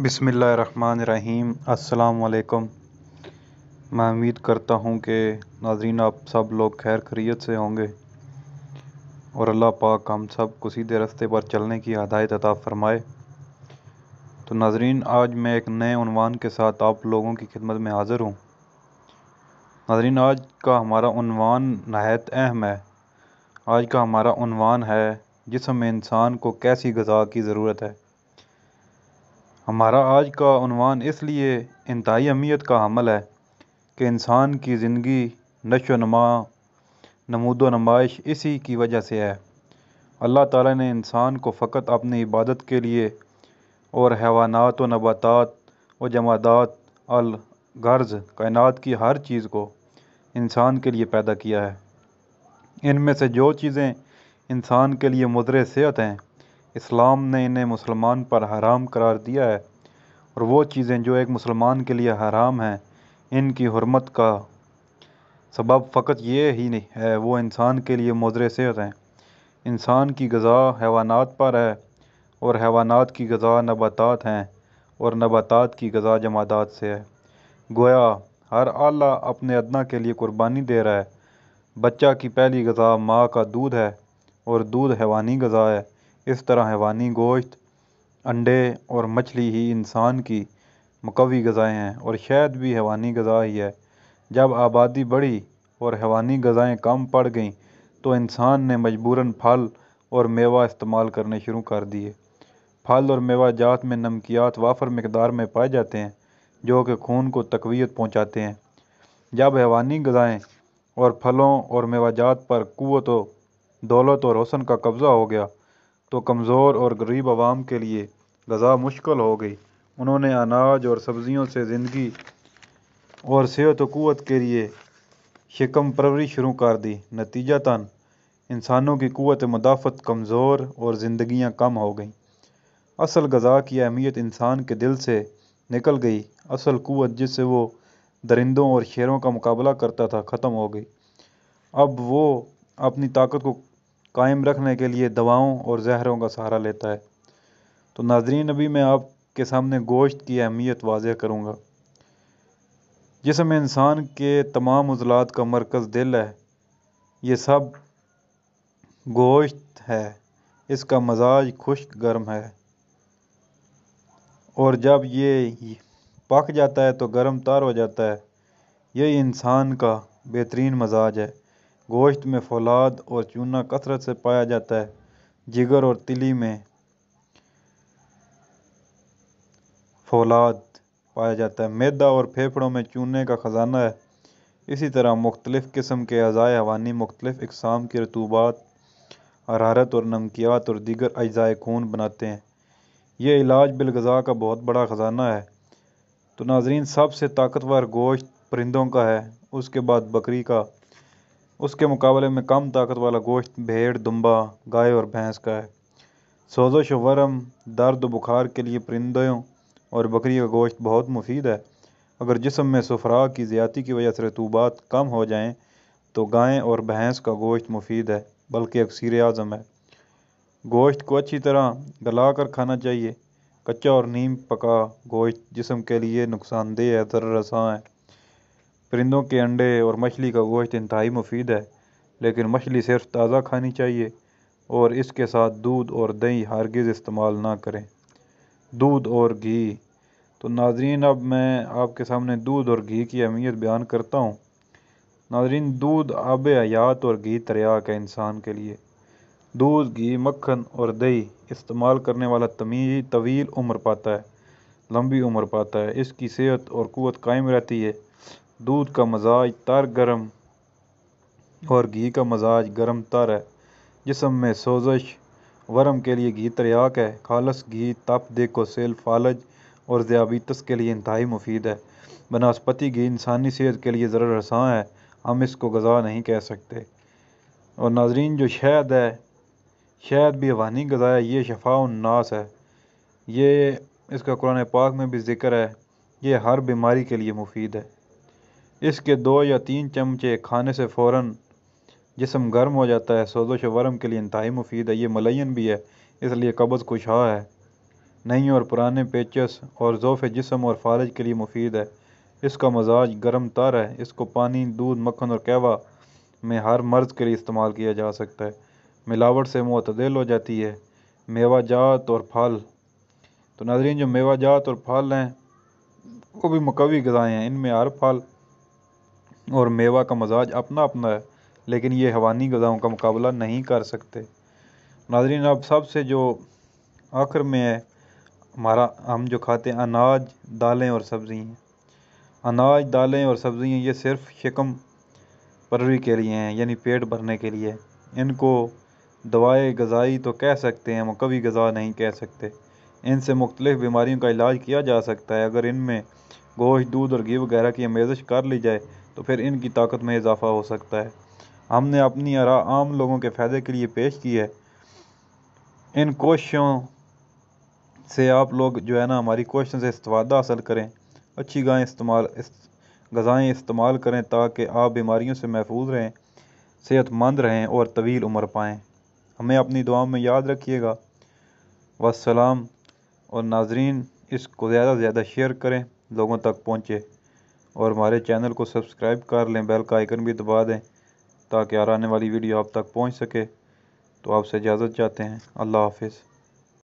بسم اللہ الرحمن الرحیم۔ السلام علیکم۔ میں امید کرتا ہوں کہ ناظرین آپ سب لوگ خیر خیریت سے ہوں گے اور اللہ پاک ہم سب کو سیدھے راستے پر چلنے کی ہدایت عطا فرمائے۔ تو ناظرین آج میں ایک نئے عنوان کے ساتھ آپ لوگوں کی خدمت میں حاضر ہوں۔ ناظرین آج کا ہمارا عنوان نہایت اہم ہے۔ آج کا ہمارا عنوان ہے جسم میں انسان کو کیسی غذا کی ضرورت ہے۔ ہمارا آج کا عنوان اس لیے انتہائی اہمیت کا حامل ہے کہ انسان کی زندگی نشو و نما نمود و نمائش اسی کی وجہ سے ہے۔ اللہ تعالیٰ نے انسان کو فقط اپنی عبادت کے لیے اور حیوانات و نباتات و جمادات الغرض کائنات کی ہر چیز کو انسان کے لیے پیدا کیا ہے۔ ان میں سے جو چیزیں انسان کے لیے مضر صحت ہیں اسلام نے انہیں مسلمان پر حرام قرار دیا ہے، اور وہ چیزیں جو ایک مسلمان کے لیے حرام ہیں ان کی حرمت کا سبب فقط یہ ہی نہیں ہے وہ انسان کے لیے مضر صحت ہیں۔ انسان کی غذا حیوانات پر ہے اور حیوانات کی غذا نباتات ہیں اور نباتات کی غذا جمادات سے ہے۔ گویا ہر آلہ اپنے ادنیٰ کے لیے قربانی دے رہا ہے۔ بچہ کی پہلی غذا ماں کا دودھ ہے اور دودھ حیوانی غذا ہے۔ اس طرح حیوانی گوشت، انڈے اور مچھلی ہی انسان کی مقوی غذائیں ہیں، اور شہد بھی حیوانی غذا ہی ہے۔ جب آبادی بڑھی اور حیوانی غذائیں کم پڑ گئیں تو انسان نے مجبوراً پھل اور میوہ استعمال کرنے شروع کر دیے۔ پھل اور میوہ جات میں نمکیات وافر مقدار میں پائے جاتے ہیں جو کہ خون کو تقویت پہنچاتے ہیں۔ جب حیوانی غذائیں اور پھلوں اور میوہ جات پر قوت و دولت اور حسن کا قبضہ ہو گیا تو کمزور اور غریب عوام کے لیے غذا مشکل ہو گئی۔ انہوں نے اناج اور سبزیوں سے زندگی اور صحت و قوت کے لیے شکم پروری شروع کر دی۔ نتیجتاً انسانوں کی قوت مدافعت کمزور اور زندگیاں کم ہو گئیں۔ اصل غذا کی اہمیت انسان کے دل سے نکل گئی۔ اصل قوت جس سے وہ درندوں اور شیروں کا مقابلہ کرتا تھا ختم ہو گئی۔ اب وہ اپنی طاقت کو قائم رکھنے کے لیے دواؤں اور زہروں کا سہارا لیتا ہے۔ تو ناظرین ابھی میں آپ کے سامنے گوشت کی اہمیت واضح کروں گا۔ جسم انسان کے تمام عضلات کا مرکز دل ہے۔ یہ سب گوشت ہے۔ اس کا مزاج خشک گرم ہے اور جب یہ پک جاتا ہے تو گرم تار ہو جاتا ہے۔ یہی انسان کا بہترین مزاج ہے۔ گوشت میں فولاد اور چونا کثرت سے پایا جاتا ہے۔ جگر اور تلی میں فولاد پایا جاتا ہے۔ معدہ اور پھیپھڑوں میں چونے کا خزانہ ہے۔ اسی طرح مختلف قسم کے اعضائے حیوانی مختلف اقسام کی رطوبات، حرارت اور نمکیات اور دیگر اجزائے خون بناتے ہیں۔ یہ علاج بالغذا کا بہت بڑا خزانہ ہے۔ تو ناظرین سب سے طاقتور گوشت پرندوں کا ہے، اس کے بعد بکری کا۔ اس کے مقابلے میں کم طاقت والا گوشت بھیڑ، دمبا، گائے اور بھینس کا ہے۔ سوزش و ورم، درد و بخار کے لیے پرندوں اور بکری کا گوشت بہت مفید ہے۔ اگر جسم میں صفرا کی زیادتی کی وجہ سے رطوبات کم ہو جائیں تو گائے اور بھینس کا گوشت مفید ہے بلکہ اکسیر اعظم ہے۔ گوشت کو اچھی طرح گلا کر کھانا چاہیے۔ کچا اور نیم پکا گوشت جسم کے لیے نقصان دہ ہے، ضرر رساں ہے۔ پرندوں کے انڈے اور مچھلی کا گوشت انتہائی مفید ہے، لیکن مچھلی صرف تازہ کھانی چاہیے اور اس کے ساتھ دودھ اور دہی ہرگز استعمال نہ کریں۔ دودھ اور گھی۔ تو ناظرین اب میں آپ کے سامنے دودھ اور گھی کی اہمیت بیان کرتا ہوں۔ ناظرین دودھ آب حیات اور گھی تریاک ہے انسان کے لیے۔ دودھ، گھی، مکھن اور دہی استعمال کرنے والا طویل عمر پاتا ہے، لمبی عمر پاتا ہے، اس کی صحت اور قوت قائم رہتی ہے۔ دودھ کا مزاج تر گرم اور گھی کا مزاج گرم تر ہے۔ جسم میں سوزش ورم کے لیے گھی تریاک ہے۔ خالص گھی تپ دق و سیل فالج اور ذیابیطس کے لیے انتہائی مفید ہے۔ بنسپتی گھی انسانی صحت کے لیے ضرر رساں ہے، ہم اس کو غذا نہیں کہہ سکتے۔ اور ناظرین جو شہد ہے، شہد بھی حیوانی غذا ہے، یہ شفاء الناس ہے۔ یہ اس کا قرآن پاک میں بھی ذکر ہے، یہ ہر بیماری کے لیے مفید ہے۔ اس کے 2 یا 3 چمچے کھانے سے فوراً جسم گرم ہو جاتا ہے۔ سوزش و ورم کے لیے انتہائی مفید ہے، یہ ملین بھی ہے، اس لیے قبض کشا ہے۔ نئی اور پرانے پیچس اور ضعف جسم اور فالج کے لیے مفید ہے۔ اس کا مزاج گرم تر ہے۔ اس کو پانی، دودھ، مکھن اور قہوہ میں ہر مرض کے لیے استعمال کیا جا سکتا ہے۔ ملاوٹ سے معتدل ہو جاتی ہے۔ میوہ جات اور پھل، تو ناظرین جو میوہ جات اور پھل ہیں وہ بھی مقوی غذائیں ہیں۔ ان میں ہر پھل اور میوہ کا مزاج اپنا اپنا ہے، لیکن یہ حیوانی غذاؤں کا مقابلہ نہیں کر سکتے۔ ناظرین اب سب سے جو آخر میں ہے ہم جو کھاتے ہیں اناج، دالیں اور سبزی ہیں۔ اناج، دالیں اور سبزی ہیں یہ صرف شکم پروری کے لیے ہیں، یعنی پیٹ بھرنے کے لیے۔ ان کو دوائے غذائی تو کہہ سکتے ہیں، مقوی غذا نہیں کہہ سکتے۔ ان سے مختلف بیماریوں کا علاج کیا جا سکتا ہے۔ اگر ان میں گوشت، دودھ اور گھی وغیرہ کی آمیزش کر لی جائے تو پھر ان کی طاقت میں اضافہ ہو سکتا ہے۔ ہم نے اپنی آراء عام لوگوں کے فائدے کے لیے پیش کی ہے۔ ان کوششوں سے آپ لوگ جو ہے نا ہماری کوششوں سے استفادہ حاصل کریں، اچھی غذائیں استعمال کریں تاکہ آپ بیماریوں سے محفوظ رہیں، صحت مند رہیں اور طویل عمر پائیں۔ ہمیں اپنی دعاؤں میں یاد رکھیے گا۔ والسلام۔ اور ناظرین اس کو زیادہ سے زیادہ شیئر کریں، لوگوں تک پہنچے، اور ہمارے چینل کو سبسکرائب کر لیں، بیل کا آئیکن بھی دبا دیں تاکہ آنے والی ویڈیو آپ تک پہنچ سکے۔ تو آپ سے اجازت چاہتے ہیں۔ اللہ حافظ۔